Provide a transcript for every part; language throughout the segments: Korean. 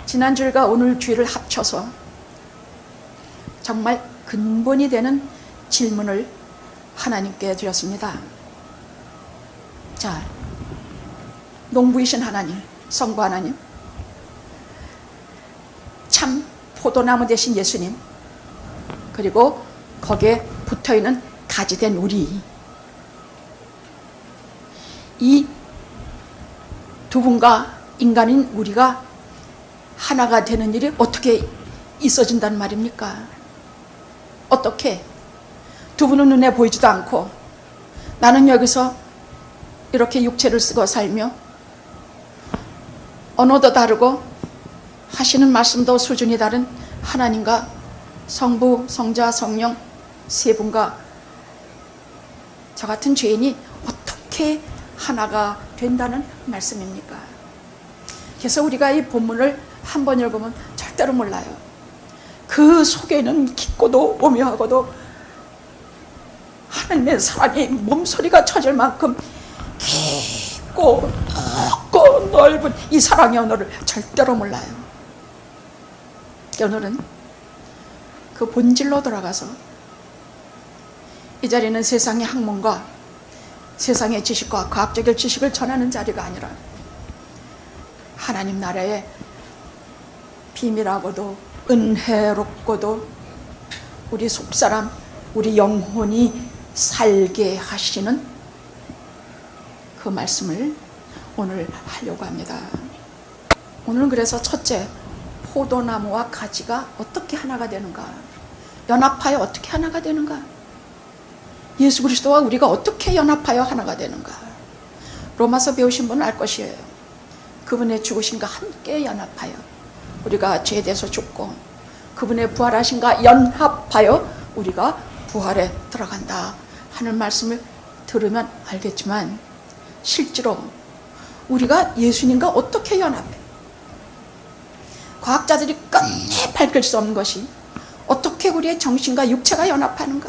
지난 주일과 오늘 주일을 합쳐서 정말 근본이 되는 질문을 하나님께 드렸습니다. 자, 농부이신 하나님, 성부 하나님, 참 포도나무 되신 예수님, 그리고 거기에 붙어있는 가지된 우리, 이 두 분과 인간인 우리가 하나가 되는 일이 어떻게 있어진단 말입니까? 어떻게? 두 분은 눈에 보이지도 않고 나는 여기서 이렇게 육체를 쓰고 살며 언어도 다르고 하시는 말씀도 수준이 다른 하나님과 성부, 성자, 성령 세 분과 저 같은 죄인이 어떻게 하나가 된다는 말씀입니까? 그래서 우리가 이 본문을 한번 읽으면 절대로 몰라요. 그 속에는 깊고도 오묘하고도 하나님의 사랑이 몸소리가 쳐질 만큼 깊고 넓고 넓은 이 사랑의 언어를 절대로 몰라요. 오늘은 그 본질로 돌아가서 이 자리는 세상의 학문과 세상의 지식과 과학적인 지식을 전하는 자리가 아니라 하나님 나라의 비밀하고도 은혜롭고도 우리 속사람, 우리 영혼이 살게 하시는 그 말씀을 오늘 하려고 합니다. 오늘은 그래서 첫째, 포도나무와 가지가 어떻게 하나가 되는가? 연합하여 어떻게 하나가 되는가? 예수 그리스도와 우리가 어떻게 연합하여 하나가 되는가? 로마서 배우신 분은 알 것이에요. 그분의 죽으심과 함께 연합하여 우리가 죄에 대해서 죽고 그분의 부활하심과 연합하여 우리가 부활에 들어간다 하는 말씀을 들으면 알겠지만 실제로 우리가 예수님과 어떻게 연합해? 과학자들이 끝내 밝힐 수 없는 것이 어떻게 우리의 정신과 육체가 연합하는가?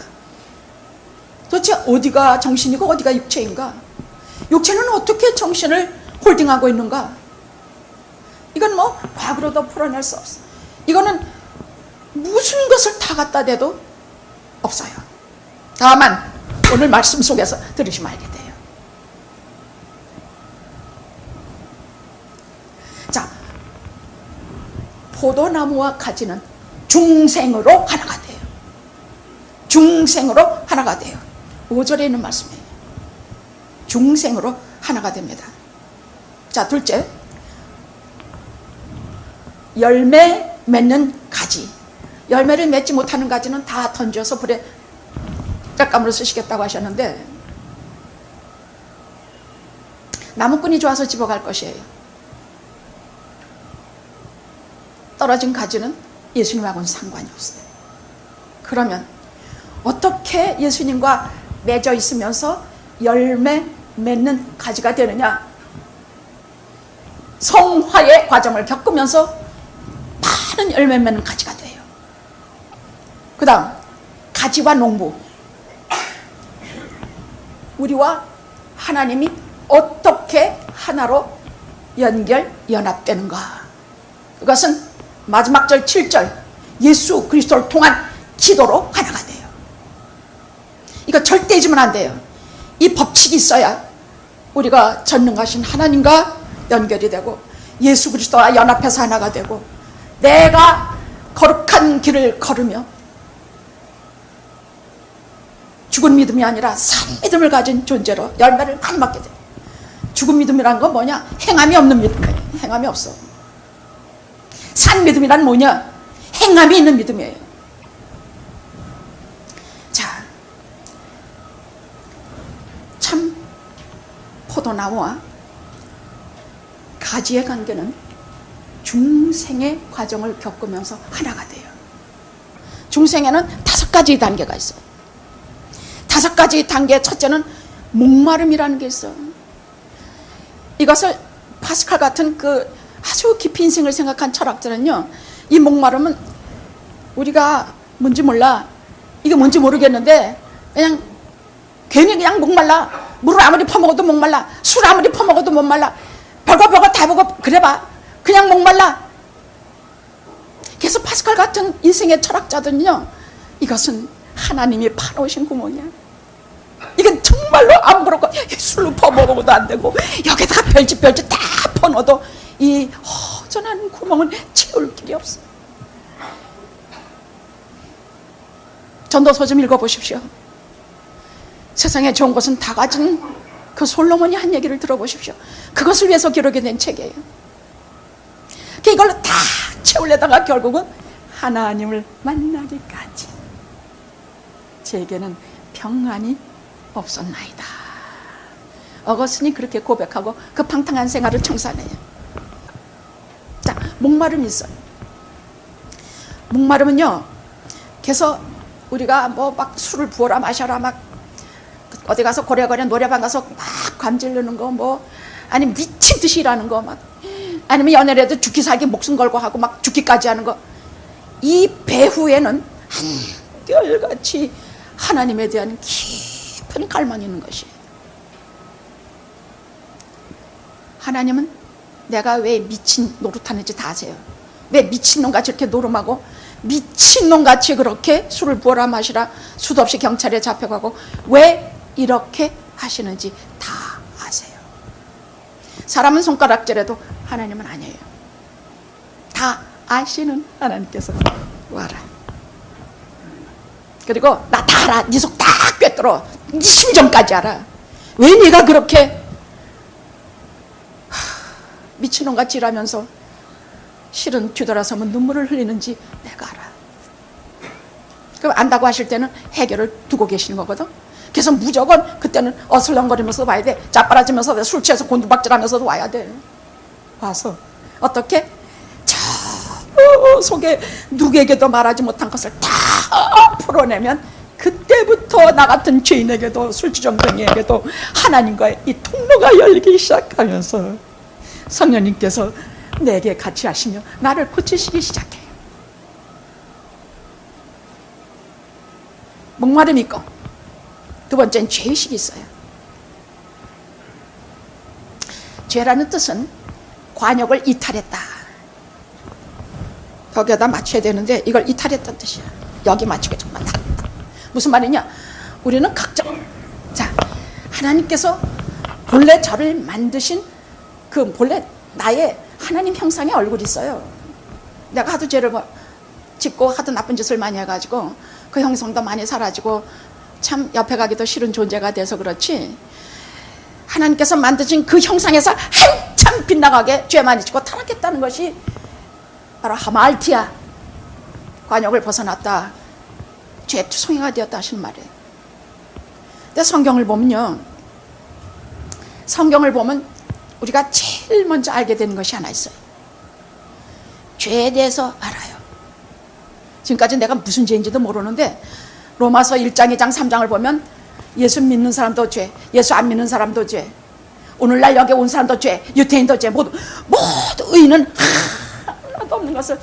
도대체 어디가 정신이고 어디가 육체인가? 육체는 어떻게 정신을 홀딩하고 있는가? 이건 뭐 과학으로도 풀어낼 수 없어. 이거는 무슨 것을 다 갖다 대도 없어요. 다만 오늘 말씀 속에서 들으시면 알게 돼요. 자, 포도나무와 가지는 중생으로 하나가 돼요. 중생으로 하나가 돼요. 5절에 있는 말씀이에요. 중생으로 하나가 됩니다. 자, 둘째, 열매 맺는 가지. 열매를 맺지 못하는 가지는 다 던져서 불에 땔감으로 쓰시겠다고 하셨는데 나무꾼이 좋아서 집어갈 것이에요. 떨어진 가지는 예수님하고는 상관이 없어요. 그러면 어떻게 예수님과 맺어 있으면서 열매 맺는 가지가 되느냐? 성화의 과정을 겪으면서 많은 열매 맺는 가지가 돼요. 그 다음 가지와 농부, 우리와 하나님이 어떻게 하나로 연합되는가? 그것은 마지막 절 7절 예수 그리스도를 통한 기도로 하나가 돼요. 이거 절대 잊으면 안 돼요. 이 법칙이 있어야 우리가 전능하신 하나님과 연결이 되고 예수 그리스도와 연합해서 하나가 되고 내가 거룩한 길을 걸으며 죽은 믿음이 아니라 산 믿음을 가진 존재로 열매를 많이 맡게 돼요. 죽은 믿음이란 건 뭐냐? 행함이 없는 믿음이에요. 행함이 없어. 산 믿음이란 뭐냐? 행함이 있는 믿음이에요. 자, 참 포도나무와 가지의 관계는 중생의 과정을 겪으면서 하나가 돼요. 중생에는 5가지 단계가 있어요. 5가지 단계, 첫째는 목마름이라는 게 있어요. 이것을 파스칼 같은 그 아주 깊이 인생을 생각한 철학자는요, 이 목마름은 우리가 뭔지 몰라, 이게 뭔지 모르겠는데 그냥 괜히 그냥 목말라. 물을 아무리 퍼먹어도 목말라. 술 아무리 퍼먹어도 못 말라. 별거 다 보고 그래봐. 그냥 목말라. 그래서 파스칼 같은 인생의 철학자들은요, 이것은 하나님이 파놓으신 구멍이야. 이건 정말로 안 부럽고 술로 퍼먹어도 안 되고 여기다가 별짓 다 퍼넣어도 이 허전한 구멍을 채울 길이 없어. 전도서 좀 읽어보십시오. 세상에 좋은 것은 다 가진 그 솔로몬이 한 얘기를 들어보십시오. 그것을 위해서 기록이 된 책이에요. 이걸로 다 채우려다가 결국은 하나님을 만나기까지 제게는 평안이 없었나이다. 어거스틴이 그렇게 고백하고 그 방탕한 생활을 청산해요. 자, 목마름이 있어요. 목마름은요, 그래서 우리가 뭐 막 술을 부어라 마셔라, 막 어디 가서 고래고래 노래방 가서 막 감질르는 거, 뭐 아니 미친 듯이 일하는 거, 막 아니면 연애라도 죽기 살기 목숨 걸고 하고 막 죽기까지 하는 거, 이 배후에는 한결같이 하나님에 대한 깊은 갈망이 있는 것이에요. 하나님은 내가 왜 미친 노릇하는지 다 아세요. 왜 미친놈같이 이렇게 노름하고 미친놈같이 그렇게 술을 부어라 마시라 수도 없이 경찰에 잡혀가고 왜 이렇게 하시는지 다 아세요. 사람은 손가락질해도 하나님은 아니에요. 다 아시는 하나님께서 와라. 그리고 나 다 알아. 네 속 다 꿰뚫어. 네 심정까지 알아. 왜 네가 그렇게 미친놈같이 일하면서 실은 뒤돌아서면 눈물을 흘리는지 내가 알아. 그럼 안다고 하실 때는 해결을 두고 계시는 거거든. 그래서 무조건 그때는 어슬렁거리면서 와야 돼. 자빠라지면서 술 취해서 곤두박질하면서도 와야 돼. 와서 어떻게? 저 속에 누구에게도 말하지 못한 것을 다 풀어내면 그때부터 나 같은 죄인에게도 술주정뱅이에게도 하나님과의 이 통로가 열리기 시작하면서 성령님께서 내게 같이 하시며 나를 고치시기 시작해요. 목마름이 있고, 두 번째는 죄의식이 있어요. 죄라는 뜻은 관역을 이탈했다. 거기에다 맞춰야 되는데 이걸 이탈했다는 뜻이야. 여기 맞추게 정말 다. 무슨 말이냐? 우리는 각자, 자, 하나님께서 본래 저를 만드신 그 본래 나의 하나님 형상의 얼굴이 있어요. 내가 하도 죄를 짓고 하도 나쁜 짓을 많이 해가지고 그 형성도 많이 사라지고 참 옆에 가기도 싫은 존재가 돼서 그렇지, 하나님께서 만드신 그 형상에서 한참 빗나가게 죄 많이 짓고 타락했다는 것이 바로 하말티아, 관역을 벗어났다, 죄투성이가 되었다 하시는 말이에요. 근데 성경을 보면요, 성경을 보면 우리가 제일 먼저 알게 되는 것이 하나 있어요. 죄에 대해서 알아요. 지금까지 내가 무슨 죄인지도 모르는데 로마서 1장, 2장, 3장을 보면 예수 믿는 사람도 죄, 예수 안 믿는 사람도 죄, 오늘날 여기 온 사람도 죄, 유태인도 죄, 모두 의인은 하나도 없는 것을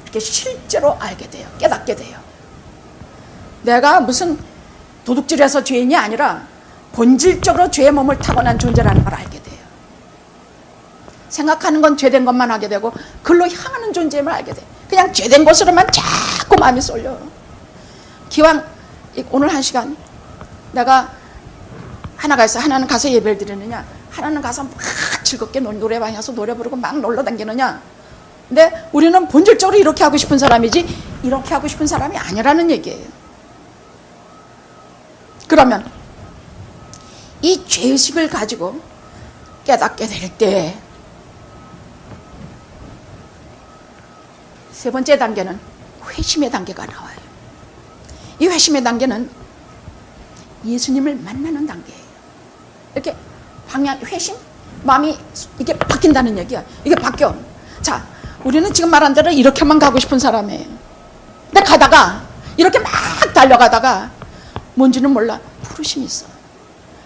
이렇게 실제로 알게 돼요. 깨닫게 돼요. 내가 무슨 도둑질해서 죄인이 아니라 본질적으로 죄의 몸을 타고난 존재라는 걸 알게 돼요. 생각하는 건 죄된 것만 하게 되고 글로 향하는 존재임을 알게 돼요. 그냥 죄된 것으로만 자꾸 마음이 쏠려. 기왕 오늘 한 시간 내가 하나가 있어. 하나는 가서 예배를 드리느냐, 하나는 가서 막 즐겁게 노래방에 가서 노래 부르고 막 놀러 다니느냐. 근데 우리는 본질적으로 이렇게 하고 싶은 사람이지 이렇게 하고 싶은 사람이 아니라는 얘기예요. 그러면 이 죄의식을 가지고 깨닫게 될 때 세 번째 단계는 회심의 단계가 나와요. 이 회심의 단계는 예수님을 만나는 단계예요. 이렇게 방향, 회심? 마음이 이게 바뀐다는 얘기야. 이게 바뀌어. 자, 우리는 지금 말한 대로 이렇게만 가고 싶은 사람이에요. 근데 가다가 이렇게 막 달려가다가 뭔지는 몰라 부르심이 있어.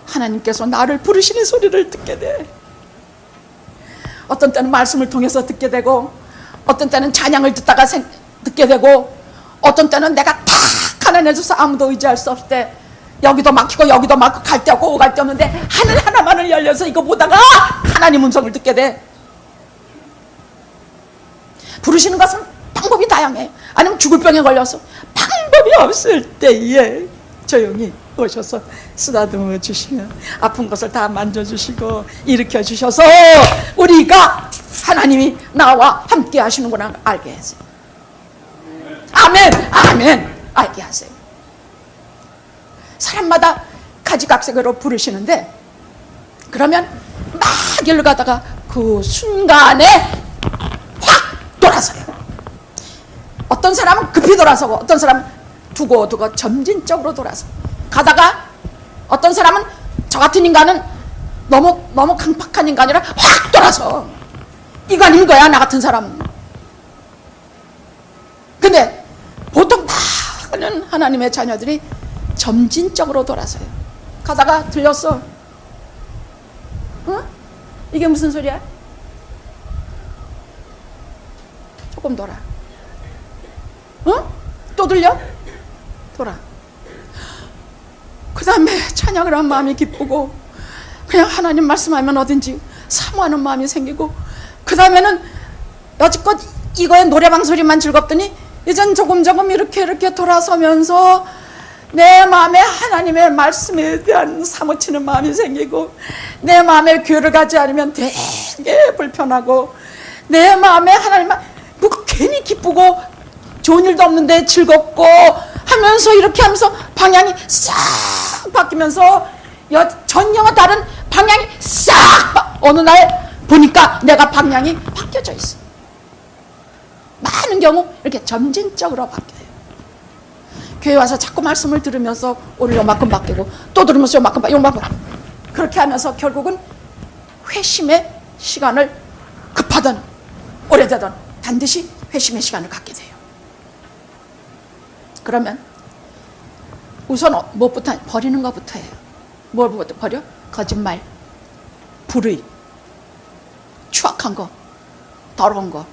하나님께서 나를 부르시는 소리를 듣게 돼. 어떤 때는 말씀을 통해서 듣게 되고, 어떤 때는 찬양을 듣다가 듣게 되고, 어떤 때는 내가 탁 하나 내줘서 아무도 의지할 수 없을 때 여기도 막히고 여기도 막히고 갈 데 없고 갈 데 없는데 하늘 하나만을 열려서 이거 보다가 하나님 음성을 듣게 돼. 부르시는 것은 딱 방법이 다양해. 아니면 죽을 병에 걸려서 방법이 없을 때에 조용히 오셔서 쓰다듬어 주시면 아픈 것을 다 만져주시고 일으켜 주셔서 우리가 하나님이 나와 함께 하시는구나 알게 하세요. 아멘, 아멘. 알게 하세요. 사람마다 가지각색으로 부르시는데, 그러면 막 길을 가다가 그 순간에 확 돌아서요. 어떤 사람은 급히 돌아서고 어떤 사람은 두고 점진적으로 돌아서 가다가, 어떤 사람은, 저 같은 인간은 너무 강팍한 인간이라 확 돌아서 이거 아닌 거야, 나 같은 사람은. 근데 보통 많은 하나님의 자녀들이 점진적으로 돌아서요. 가다가 들렸어. 어? 이게 무슨 소리야? 조금 돌아. 어? 또 들려? 돌아. 그 다음에 찬양을 한 마음이 기쁘고 그냥 하나님 말씀하면 어딘지 사모하는 마음이 생기고, 그 다음에는 여지껏 이거에 노래방 소리만 즐겁더니 이젠 조금 이렇게 돌아서면서 내 마음에 하나님의 말씀에 대한 사무치는 마음이 생기고, 내 마음에 교회를 가지 않으면 되게 불편하고, 내 마음에 하나님 뭐 괜히 기쁘고 좋은 일도 없는데 즐겁고 하면서 이렇게 하면서 방향이 싹 바뀌면서 전혀 다른 방향이 싹 어느 날 보니까 내가 방향이 바뀌어져 있어. 많은 경우 이렇게 점진적으로 바뀌어요. 교회 와서 자꾸 말씀을 들으면서 오늘 요만큼 바뀌고 또 들으면서 요만큼 그렇게 하면서 결국은 회심의 시간을 급하든 오래되든 반드시 회심의 시간을 갖게 돼요. 그러면 우선 무엇부터 버리는 것부터 해요. 뭘부터 버려? 거짓말, 불의, 추악한 거, 더러운 거,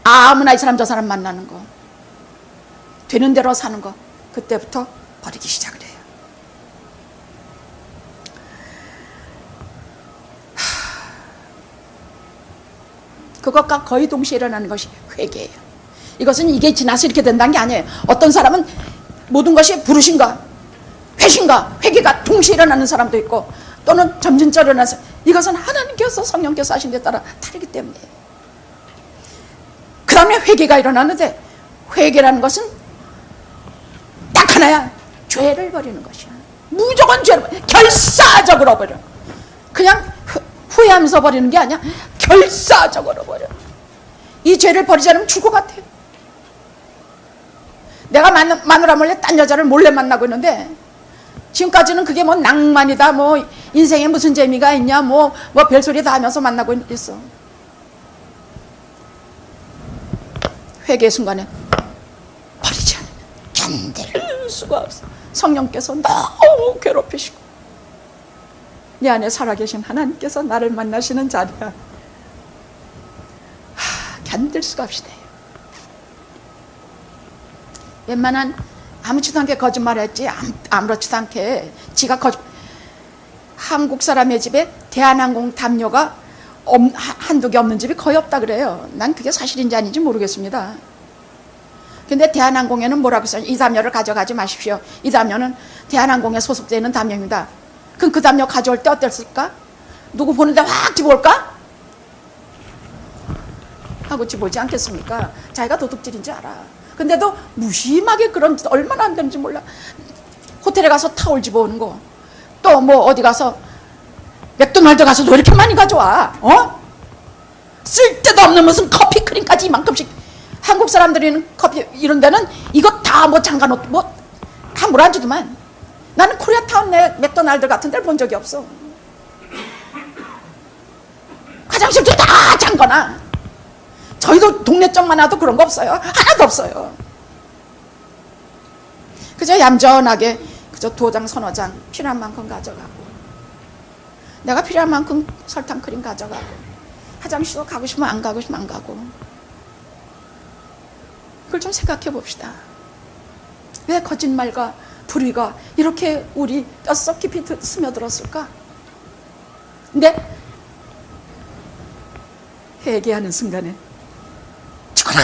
아무나 이 사람 저 사람 만나는 거, 되는 대로 사는 거, 그때부터 버리기 시작을 해요. 그것과 거의 동시에 일어나는 것이 회개예요. 이것은 이게 지나서 이렇게 된다는 게 아니에요. 어떤 사람은 모든 것이 부르심과 회심과 회개가 동시에 일어나는 사람도 있고, 또는 점진적으로 일어나서, 이것은 하나님께서 성령께서 하신 데 따라 다르기 때문에. 그 다음에 회개가 일어나는데, 회개라는 것은 딱 하나야. 죄를 버리는 것이야. 무조건 죄를 결사적으로 버려. 그냥 후회하면서 버리는 게 아니야. 결사적으로 버려. 이 죄를 버리지 않으면 죽을 것 같아요. 내가 마누라 몰래 딴 여자를 몰래 만나고 있는데, 지금까지는 그게 뭐 낭만이다, 뭐 인생에 무슨 재미가 있냐, 뭐 별소리 다 하면서 만나고 있어. 회개 순간에 버리지 않으면 견딜 수가 없어. 성령께서 너무 괴롭히시고, 내 안에 살아계신 하나님께서 나를 만나시는 자리야. 견딜 수가 없이네. 웬만한 아무렇지도 않게 거짓말했지, 아무렇지도 않게 지가 한국 사람의 집에 대한항공 담요가 한두 개 없는 집이 거의 없다 그래요. 난 그게 사실인지 아닌지 모르겠습니다. 근데 대한항공에는 뭐라고 써요? 이 담요를 가져가지 마십시오. 이 담요는 대한항공에 소속되어 있는 담요입니다. 그럼 그 담요 가져올 때 어땠을까? 누구 보는데 확 집어올까? 하고 집어오지 않겠습니까? 자기가 도둑질인 줄 알아. 근데도 무심하게 그런 짓 얼마나 안 되는지 몰라. 호텔에 가서 타올 집어오는 거, 또 뭐 어디 가서 맥도날드 가서 왜 이렇게 많이 가져와? 쓸데도 없는 무슨 커피 크림까지 이만큼씩. 한국 사람들이는 커피 이런 데는 이거 다 뭐 잠가놓고 다 물안주더만. 나는 코리아타운 내 맥도날드 같은 데를 본 적이 없어. 화장실도 다 잠거나. 저희도 동네 쪽만 와도 그런 거 없어요. 하나도 없어요. 그저 얌전하게 그저 2장 서너 장 필요한 만큼 가져가고, 내가 필요한 만큼 설탕 크림 가져가고, 화장실도 가고 싶으면 안 가고 싶으면 안 가고. 그걸 좀 생각해 봅시다. 왜 거짓말과 불의가 이렇게 우리 뼛속 깊이 스며들었을까? 근데 회개하는 순간에 죽어라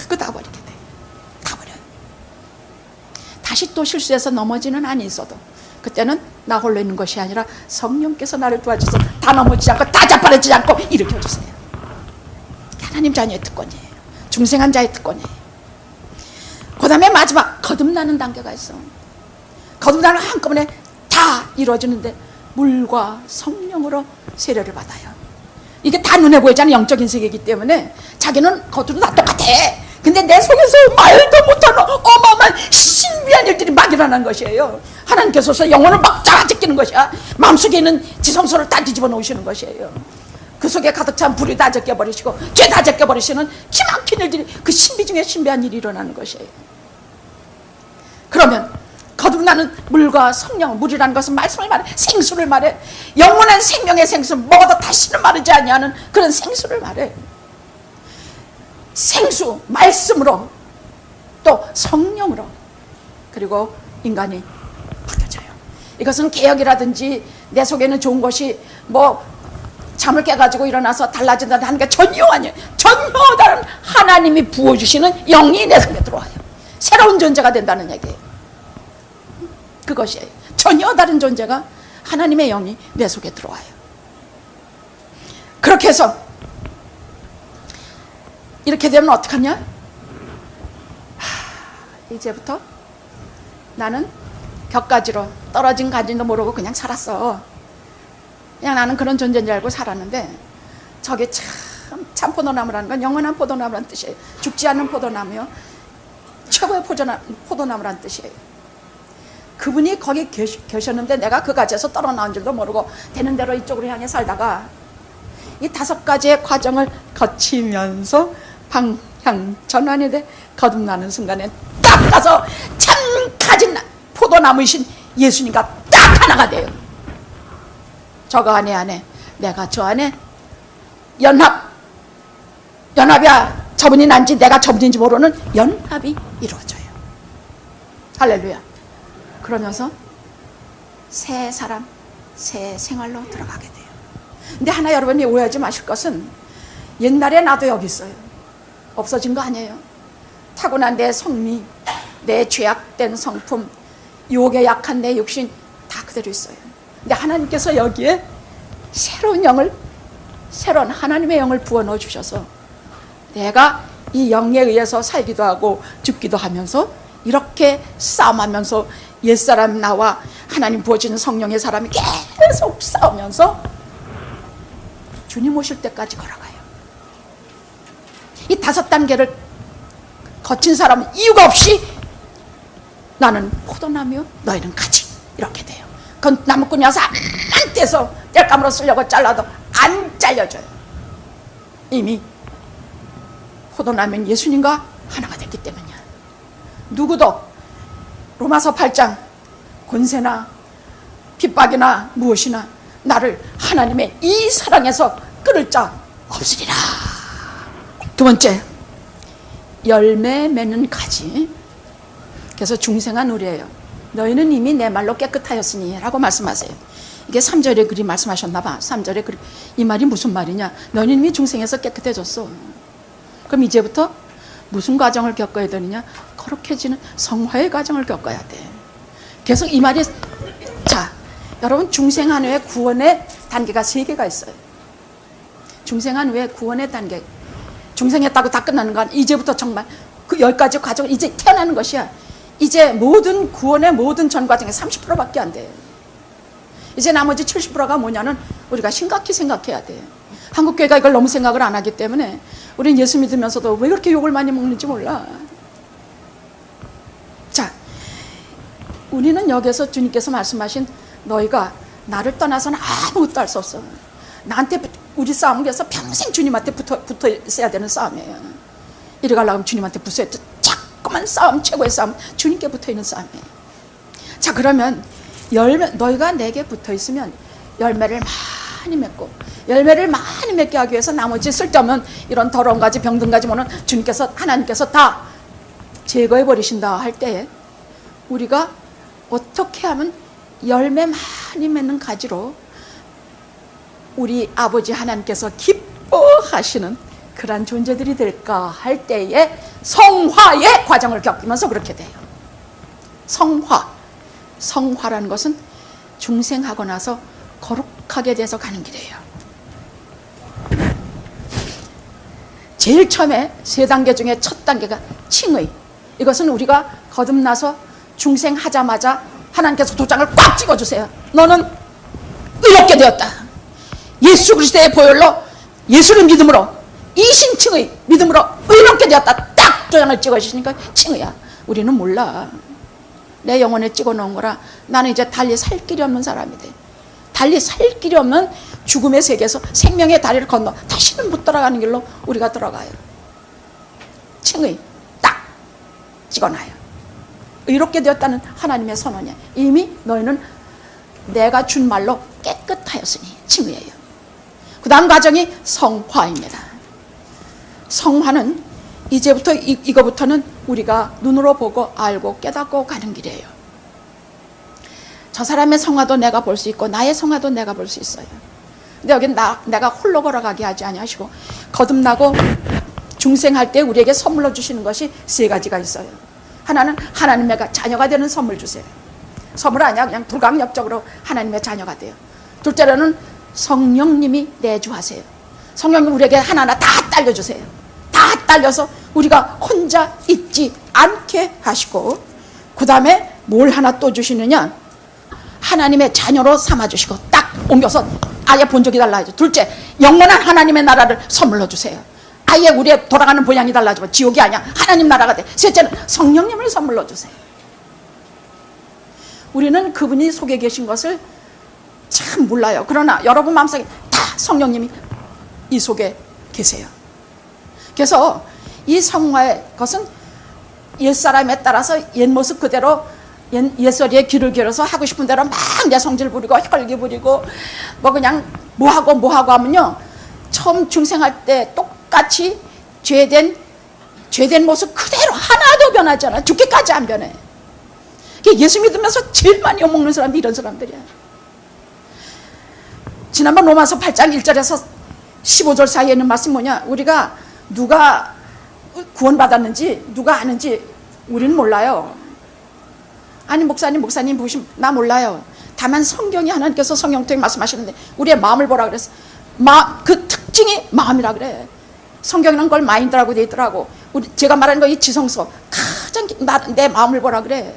그 다 버리게 돼. 다 버려요. 다시 또 실수해서 넘어지는 한이 있어도 그때는 나 홀로 있는 것이 아니라 성령께서 나를 도와주셔서 다 넘어지지 않고 다 자빠지지 않고 일으켜주세요. 하나님 자녀의 특권이에요. 중생한 자의 특권이에요. 그 다음에 마지막 거듭나는 단계가 있어. 거듭나는 한꺼번에 다 이루어지는데 물과 성령으로 세례를 받아요. 이게 다 눈에 보이잖아요. 영적인 세계이기 때문에 자기는 겉으로 다 똑같아. 근데 내 속에서 말도 못하는 어마어마한 신비한 일들이 막 일어나는 것이에요. 하나님께서 영혼을 막 잡아제끼는 것이야. 마음속에 있는 지성소를 다 뒤집어 놓으시는 것이에요. 그 속에 가득 찬 불이 다 제껴버리시고 죄 다 제껴버리시는 기막힌 일들이, 그 신비 중에 신비한 일이 일어나는 것이에요. 그러면 거듭나는 물과 성령, 물이라는 것은 말씀을 말해, 생수를 말해. 영원한 생명의 생수, 먹어도 다시는 마르지 아니하는 그런 생수를 말해. 생수, 말씀으로, 또 성령으로, 그리고 인간이 바뀌어져요. 이것은 개혁이라든지 내 속에는 좋은 것이 뭐 잠을 깨가지고 일어나서 달라진다는 하는 게 전혀 아니에요. 전혀 다른 하나님이 부어주시는 영이 내 속에 들어와요. 새로운 존재가 된다는 얘기예요. 그것이에요. 전혀 다른 존재가, 하나님의 영이 내 속에 들어와요. 그렇게 해서 이렇게 되면 어떡하냐? 이제부터 나는 격가지로 떨어진 가지도 모르고 그냥 살았어. 그냥 나는 그런 존재인 줄 알고 살았는데, 저게 참 포도나무라는 건 영원한 포도나무라는 뜻이에요. 죽지 않는 포도나무요, 최고의 포도나무라는 뜻이에요. 그분이 거기 계셨는데 내가 그 가지에서 떨어 나온 줄도 모르고 되는 대로 이쪽으로 향해 살다가 이 5가지의 과정을 거치면서 방향 전환이 돼 거듭나는 순간에 딱 가서 참 가진 포도나무이신 예수님과 딱 하나가 돼요. 저거 안에 내가 저 안에 연합이야. 저분이 난지 내가 저분인지 모르는 연합이 이루어져요. 할렐루야. 그러면서 새 사람, 새 생활로 들어가게 돼요. 근데 하나 여러분이 오해하지 마실 것은, 옛날에 나도 여기 있어요. 없어진 거 아니에요. 타고난 내 성미, 내 죄악된 성품, 유혹에 약한 내 육신 다 그대로 있어요. 근데 하나님께서 여기에 새로운 영을, 새로운 하나님의 영을 부어 넣어 주셔서 내가 이 영에 의해서 살기도 하고 죽기도 하면서 이렇게 싸움하면서 옛사람 나와 하나님 부어주는 성령의 사람이 계속 싸우면서 주님 오실 때까지 걸어가요. 이 5단계를 거친 사람은 이유가 없이 나는 포도나무요 너희는 가지, 이렇게 돼요. 그건 나무꾼이 와서 안 떼서 뗄감으로 쓰려고 잘라도 안 잘려져요. 이미 포도나무는 예수님과 하나가 됐기 때문이야. 누구도 로마서 8장 권세나 핍박이나 무엇이나 나를 하나님의 이 사랑에서 끊을 자 없으리라. 두 번째, 열매 맺는 가지. 그래서 중생한 우리예요. 너희는 이미 내 말로 깨끗하였으니 라고 말씀하세요. 이게 3절에 그리 말씀하셨나 봐. 3절에 그리. 이 말이 무슨 말이냐? 너희는 이미 중생에서 깨끗해졌어. 그럼 이제부터 무슨 과정을 겪어야 되느냐? 거룩해지는 성화의 과정을 겪어야 돼. 계속 이 말이, 자, 여러분, 중생한 후에 구원의 단계가 3개가 있어요. 중생한 후에 구원의 단계. 중생했다고 다 끝나는 건 이제부터 정말 그 10가지 과정을 이제 태어나는 것이야. 이제 모든 구원의 모든 전 과정에 30%밖에 안 돼. 이제 나머지 70%가 뭐냐는 우리가 심각히 생각해야 돼. 한국교회가 이걸 너무 생각을 안 하기 때문에 우리는 예수 믿으면서도 왜 그렇게 욕을 많이 먹는지 몰라. 자, 우리는 여기서 주님께서 말씀하신 너희가 나를 떠나서는 아무것도 할 수 없어. 나한테 우리 싸움은 그래서 평생 주님한테 붙어 있어야 되는 싸움이에요. 이래 가려면 주님한테 붙어야 돼. 자꾸만 싸움, 최고의 싸움, 주님께 붙어 있는 싸움이에요. 자, 그러면 너희가 내게 붙어 있으면 열매를 많이 맺고, 열매를 많이 맺게 하기 위해서 나머지 쓸데없는 이런 더러운 가지, 병든 가지 뭐는 주님께서, 하나님께서 다 제거해 버리신다 할 때에 우리가 어떻게 하면 열매 많이 맺는 가지로 우리 아버지 하나님께서 기뻐하시는 그런 존재들이 될까 할 때에 성화의 과정을 겪으면서 그렇게 돼요. 성화라는 것은 중생하고 나서 거룩하게 돼서 가는 길이에요. 제일 처음에 세 단계 중에 첫 단계가 칭의. 이것은 우리가 거듭나서 중생하자마자 하나님께서 도장을 꽉 찍어주세요. 너는 의롭게 되었다. 예수 그리스도의 보혈로, 예수를 믿음으로, 이신칭의 믿음으로 의롭게 되었다. 딱 도장을 찍어주시니까 칭의야. 우리는 몰라. 내 영혼에 찍어놓은 거라 나는 이제 달리 살 길이 없는 사람이 돼. 달리 살 길이 없는 죽음의 세계에서 생명의 다리를 건너 다시는 못 돌아가는 길로 우리가 들어가요. 칭의 딱 찍어놔요. 의롭게 되었다는 하나님의 선언이야. 이미 너희는 내가 준 말로 깨끗하였으니 칭의예요. 그 다음 과정이 성화입니다. 성화는 이제부터 이거부터는 우리가 눈으로 보고 알고 깨닫고 가는 길이에요. 저 사람의 성화도 내가 볼 수 있고 나의 성화도 내가 볼 수 있어요. 근데 여긴 내가 홀로 걸어가게 하지 아니하시고 거듭나고 중생할 때 우리에게 선물로 주시는 것이 세 가지가 있어요. 하나는 하나님의 자녀가 되는 선물 주세요. 선물 아니야. 그냥 불강력적으로 하나님의 자녀가 돼요. 둘째로는 성령님이 내주하세요. 성령님 우리에게 하나하나 다 딸려주세요. 다 딸려서 우리가 혼자 있지 않게 하시고, 그 다음에 뭘 하나 또 주시느냐, 하나님의 자녀로 삼아주시고 딱 옮겨서 아예 본적이 달라져. 둘째, 영원한 하나님의 나라를 선물로 주세요. 아예 우리의 돌아가는 본향이 달라지고 지옥이 아니야 하나님 나라가 돼. 셋째는 성령님을 선물로 주세요. 우리는 그분이 속에 계신 것을 참 몰라요. 그러나 여러분 마음속에 다 성령님이 이 속에 계세요. 그래서 이 성화의 것은 옛사람에 따라서 옛모습 그대로 옛소리에 귀를 기울여서 하고 싶은 대로 막 내 성질 부리고 혈기 부리고 뭐 그냥 뭐하고 하면요, 처음 중생할 때 똑같이 죄된 모습 그대로 하나도 변하지 않아. 죽기까지 안 변해. 예수 믿으면서 제일 많이 욕먹는 사람들이 이런 사람들이야. 지난번 로마서 8장 1절에서 15절 사이에 있는 말씀이 뭐냐, 우리가 누가 구원받았는지 누가 아는지 우리는 몰라요. 아니 목사님 보시면 나 몰라요. 다만 성경이 하나님께서 성경 통해 말씀하시는데 우리의 마음을 보라 그랬어. 그 특징이 마음이라 그래. 성경에는 그걸 마인드라고 돼 있더라고. 제가 말하는 거 이 지성서 가장 내 마음을 보라 그래.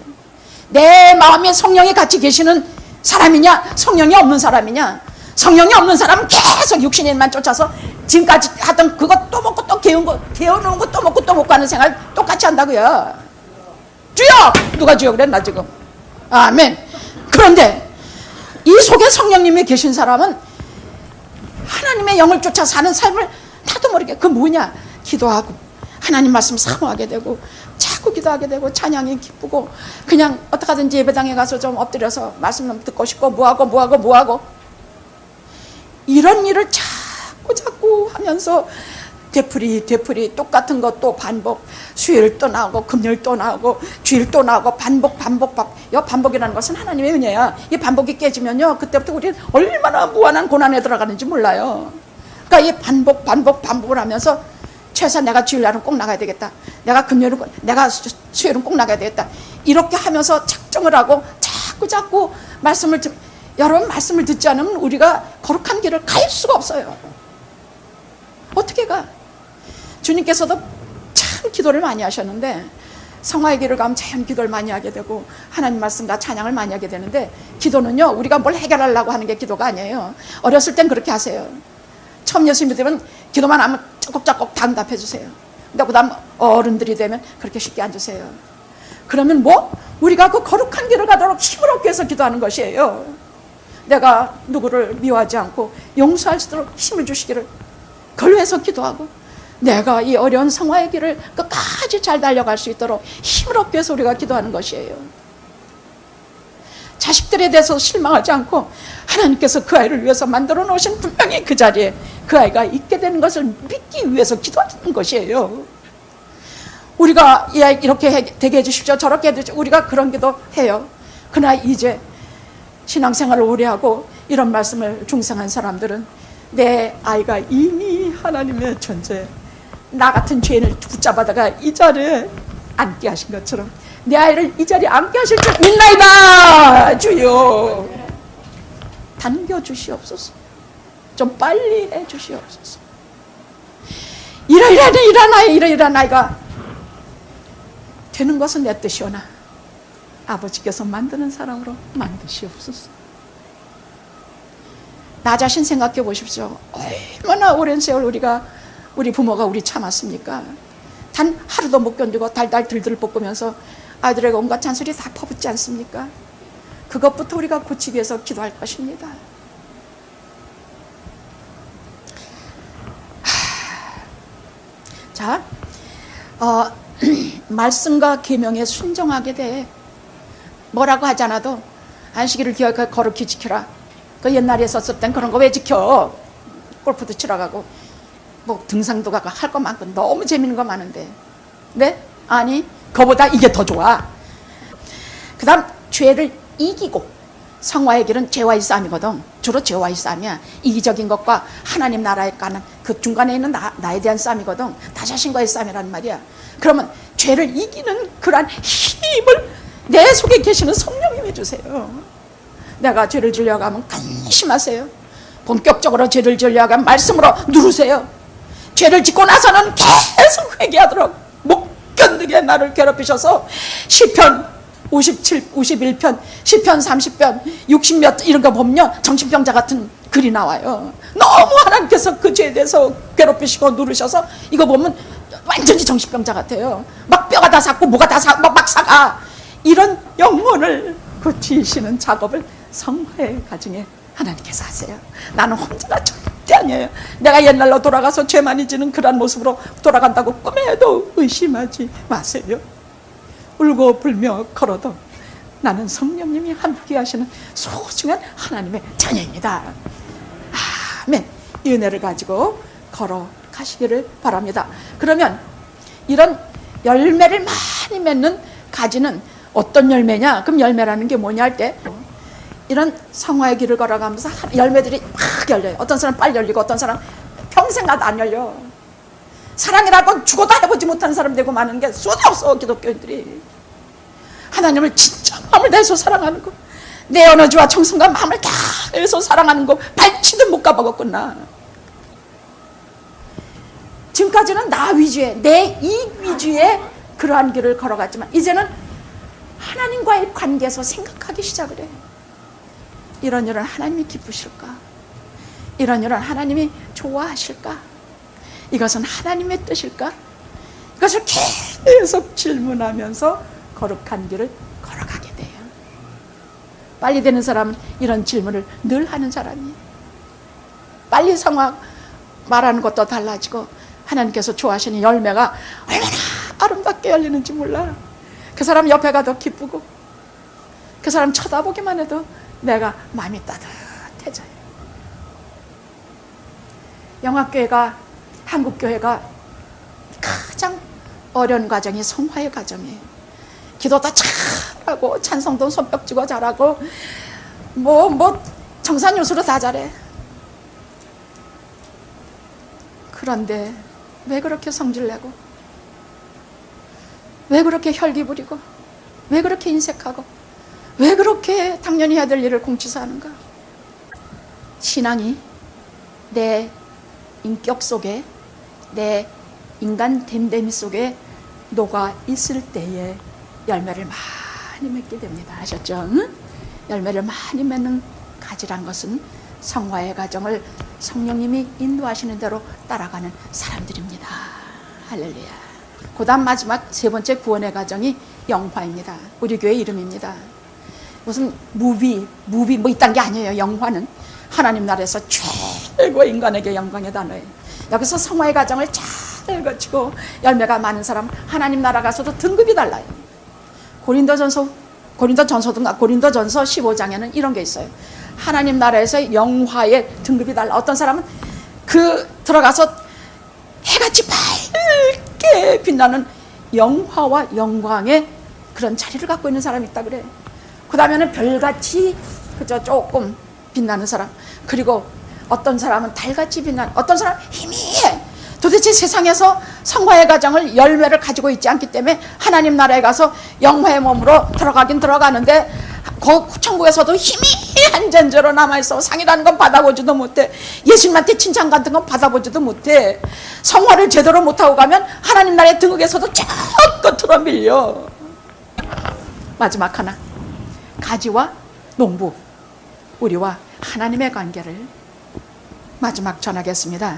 내 마음에 성령이 같이 계시는 사람이냐, 성령이 없는 사람이냐. 성령이 없는 사람은 계속 육신의 일만 쫓아서 지금까지 하던 그거 또 먹고 또 개어놓은 거 또 먹고 또 먹고 하는 생활 똑같이 한다고요. 주여! 누가 주여 그래? 나 지금. 아멘. 그런데 이 속에 성령님이 계신 사람은 하나님의 영을 쫓아 사는 삶을 나도 모르게, 그 뭐냐, 기도하고 하나님 말씀 사모하게 되고 자꾸 기도하게 되고 찬양이 기쁘고 그냥 어떻게 하든지 예배당에 가서 좀 엎드려서 말씀 좀 듣고 싶고 뭐하고 이런 일을 자꾸 하면서 되풀이 똑같은 것도 반복, 수요일 또 나오고 금요일 또 나오고 주일 또 나오고 반복이라는 것은 하나님의 은혜야. 이 반복이 깨지면요, 그때부터 우리는 얼마나 무한한 고난에 들어가는지 몰라요. 그러니까 이 반복을 하면서 최소한 내가 주일날은 꼭 나가야 되겠다, 내가 수요일은 꼭 나가야 되겠다, 이렇게 하면서 작정을 하고 자꾸 여러분 말씀을 듣지 않으면 우리가 거룩한 길을 갈 수가 없어요. 어떻게 가? 주님께서도 참 기도를 많이 하셨는데 성화의 길을 가면 참 기도를 많이 하게 되고 하나님 말씀과 찬양을 많이 하게 되는데, 기도는요 우리가 뭘 해결하려고 하는 게 기도가 아니에요. 어렸을 땐 그렇게 하세요. 처음 예수 믿으면 기도만 하면 쩍쩍 다 응답해 주세요. 근데 그 다음 어른들이 되면 그렇게 쉽게 안 주세요. 그러면 우리가 그 거룩한 길을 가도록 힘을 얻기 위해서 기도하는 것이에요. 내가 누구를 미워하지 않고 용서할 수 있도록 힘을 주시기를 그걸 위해서 기도하고, 내가 이 어려운 성화의 길을 끝까지 잘 달려갈 수 있도록 힘을 얻기 위해서 우리가 기도하는 것이에요. 자식들에 대해서 실망하지 않고 하나님께서 그 아이를 위해서 만들어 놓으신 분명히 그 자리에 그 아이가 있게 되는 것을 믿기 위해서 기도하는 것이에요. 우리가 이 아이 이렇게 되게 해주십시오, 저렇게 해주십시오, 우리가 그런 기도해요. 그러나 이제 신앙생활을 오래 하고 이런 말씀을 중생한 사람들은 내 아이가 이미 하나님의 존재, 나 같은 죄인을 붙잡아다가 이 자리에 앉게 하신 것처럼 내 아이를 이 자리에 앉게 하실 줄 믿나이다. 주여 당겨주시옵소서. 좀 빨리 해주시옵소서. 이러이러한 아이가 되는 것은 내 뜻이오나 아버지께서 만드는 사람으로 만드시옵소서. 나 자신 생각해 보십시오. 얼마나 오랜 세월 우리 부모가 우리 참았습니까? 단 하루도 못 견디고 달달 들들 볶으면서 아이들에게 온갖 잔소리 다 퍼붓지 않습니까? 그것부터 우리가 고치기 위해서 기도할 것입니다. 자, 말씀과 계명에 순종하게 돼. 뭐라고 하지 않아도 안식일을 기억하고 거룩히 지켜라. 그 옛날에 썼을 땐 그런 거 왜 지켜? 골프도 치러 가고 뭐 등산도 가고 할 거 많고 너무 재밌는 거 많은데 네? 아니 그거보다 이게 더 좋아. 그 다음 죄를 이기고 성화의 길은 죄와의 싸움이거든. 주로 죄와의 싸움이야. 이기적인 것과 하나님 나라에 가는 그 중간에 있는 나에 대한 싸움이거든. 나 자신과의 싸움이란 말이야. 그러면 죄를 이기는 그러한 힘을 내 속에 계시는 성령님이 주세요. 내가 죄를 지으려고 하면 근심하세요. 본격적으로 죄를 지으려고 하면 말씀으로 누르세요. 죄를 짓고 나서는 계속 회개하도록 못 견디게 나를 괴롭히셔서 시편 57, 51편, 시편 30편, 60몇 이런 거 보면요 정신병자 같은 글이 나와요. 너무 하나님께서 그 죄에 대해서 괴롭히시고 누르셔서 이거 보면 완전히 정신병자 같아요. 막 뼈가 다 삭고 뭐가 다 막 사가. 이런 영혼을 고치시는 작업을 성화의 가정에 하나님께서 하세요. 나는 혼자가 절대 아니에요. 내가 옛날로 돌아가서 죄 많이 지는 그런 모습으로 돌아간다고 꿈에도 의심하지 마세요. 울고 불며 걸어도 나는 성령님이 함께 하시는 소중한 하나님의 자녀입니다. 아멘. 이 은혜를 가지고 걸어가시기를 바랍니다. 그러면 이런 열매를 많이 맺는 가지는 어떤 열매냐? 그럼 열매라는 게 뭐냐 할 때 이런 성화의 길을 걸어가면서 열매들이 막 열려요. 어떤 사람 빨리 열리고 어떤 사람 평생 가도 안 열려. 사랑이라고 죽어도 해보지 못하는 사람 되고 많은 게 수도 없어. 기독교인들이 하나님을 진짜 마음을 다해서 사랑하는 거, 내 에너지와 정성과 마음을 다해서 사랑하는 거 발치도 못 가보겠구나. 지금까지는 나 위주의 내 이익 위주의 그러한 길을 걸어갔지만 이제는 하나님과의 관계에서 생각하기 시작을 해. 이런 하나님이 기쁘실까? 이런 하나님이 좋아하실까? 이것은 하나님의 뜻일까? 이것을 계속 질문하면서 거룩한 길을 걸어가게 돼요. 빨리 되는 사람은 이런 질문을 늘 하는 사람이에요. 빨리 성화 말하는 것도 달라지고 하나님께서 좋아하시는 열매가 얼마나 아름답게 열리는지 몰라. 그 사람 옆에가 더 기쁘고 그 사람 쳐다보기만 해도 내가 마음이 따뜻해져요. 영화교회가 한국교회가 가장 어려운 과정이 성화의 과정이에요. 기도도 잘하고 찬송도 손뼉 쥐고 잘하고 뭐 정산유수로 다 잘해. 그런데 왜 그렇게 성질내고 왜 그렇게 혈기 부리고 왜 그렇게 인색하고 왜 그렇게 당연히 해야 될 일을 공치사하는가? 신앙이 내 인격 속에 내 인간 됨됨이 속에 녹아 있을 때에 열매를 많이 맺게 됩니다. 아셨죠? 응? 열매를 많이 맺는 가지란 것은 성화의 과정을 성령님이 인도하시는 대로 따라가는 사람들입니다. 할렐루야. 그 다음 마지막 세 번째 구원의 과정이 영화입니다. 우리 교회 이름입니다. 무슨 무비 뭐 이딴 게 아니에요. 영화는 하나님 나라에서 최고 인간에게 영광의 단어예요. 여기서 성화의 과정을 잘 거치고 열매가 많은 사람 하나님 나라 가서도 등급이 달라요. 고린도전서 15장에는 이런 게 있어요. 하나님 나라에서 영화의 등급이 달라. 어떤 사람은 들어가서 해같이 밝게 빛나는 영화와 영광의 그런 자리를 갖고 있는 사람이 있다 그래. 그 다음에는 별같이 그저 조금 빛나는 사람, 그리고 어떤 사람은 달같이 빛나는, 어떤 사람은 희미해 도대체 세상에서 성화의 과정을 열매를 가지고 있지 않기 때문에 하나님 나라에 가서 영화의 몸으로 들어가긴 들어가는데 천국에서도 희미한 존재로 남아있어. 상이라는 건 받아보지도 못해. 예수님한테 칭찬 같은 건 받아보지도 못해. 성화를 제대로 못하고 가면 하나님 나라의 등극에서도 저 끝으로 밀려. 마지막 하나, 가지와 농부, 우리와 하나님의 관계를 마지막 전하겠습니다.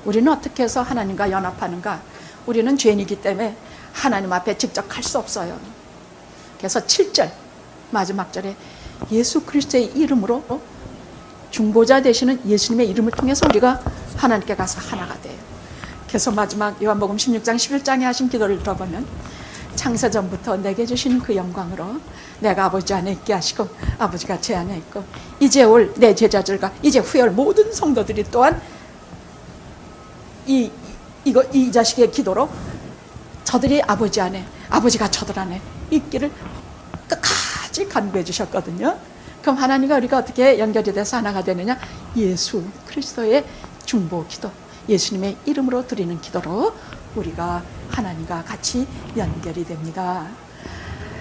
우리는 어떻게 해서 하나님과 연합하는가? 우리는 죄인이기 때문에 하나님 앞에 직접 갈 수 없어요. 그래서 7절 마지막 절에 예수 그리스도의 이름으로, 중보자 되시는 예수님의 이름을 통해서 우리가 하나님께 가서 하나가 돼요. 그래서 마지막 요한복음 16장 11장에 하신 기도를 들어보면, 창세전부터 내게 주신 그 영광으로 내가 아버지 안에 있게 하시고 아버지가 제 안에 있고 이제 올 내 제자들과 이제 후에 올 모든 성도들이 또한 이 자식의 기도로 저들이 아버지 안에, 아버지가 저들 안에 있기를 끝까지 간구해 주셨거든요. 그럼 하나님과 우리가 어떻게 연결이 돼서 하나가 되느냐? 예수 그리스도의 중보 기도, 예수님의 이름으로 드리는 기도로 우리가 하나님과 같이 연결이 됩니다.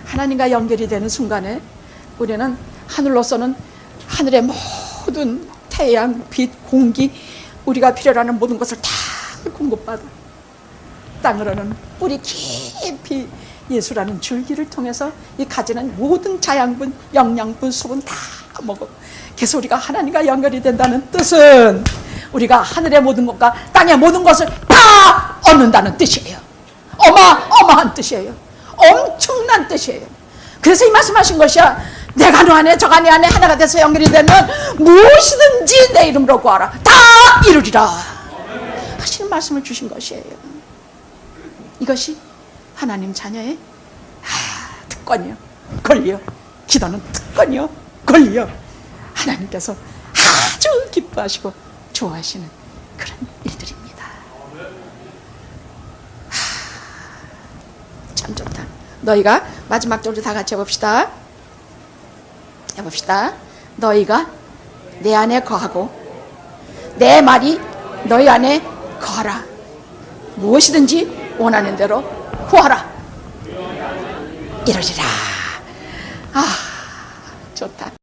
하나님과 연결이 되는 순간에 우리는 하늘로서는 하늘의 모든 태양, 빛, 공기, 우리가 필요로 하는 모든 것을 다 공급받아. 땅으로는 뿌리 깊이 예수라는 줄기를 통해서 이 가지는 모든 자양분, 영양분, 수분 다 먹어. 그래서 우리가 하나님과 연결이 된다는 뜻은 우리가 하늘의 모든 것과 땅의 모든 것을 다 얻는다는 뜻이에요. 어마어마한 뜻이에요. 엄청난 뜻이에요. 그래서 이 말씀하신 것이야. 내가 너 안에 저가 네 안에 하나가 돼서 연결이 되면 무엇이든지 내 이름으로 구하라 다 이루리라 하시는 말씀을 주신 것이에요. 이것이 하나님 자녀의 특권이요, 권리요. 기도는 특권이요, 권리요. 하나님께서 아주 기뻐하시고 좋아하시는 그런 일들입니다. 참 좋다. 너희가 마지막 절을 다 같이 해봅시다. 너희가 내 안에 거하고 내 말이 너희 안에 거하라. 무엇이든지 원하는 대로 구하라. 이러리라. 좋다.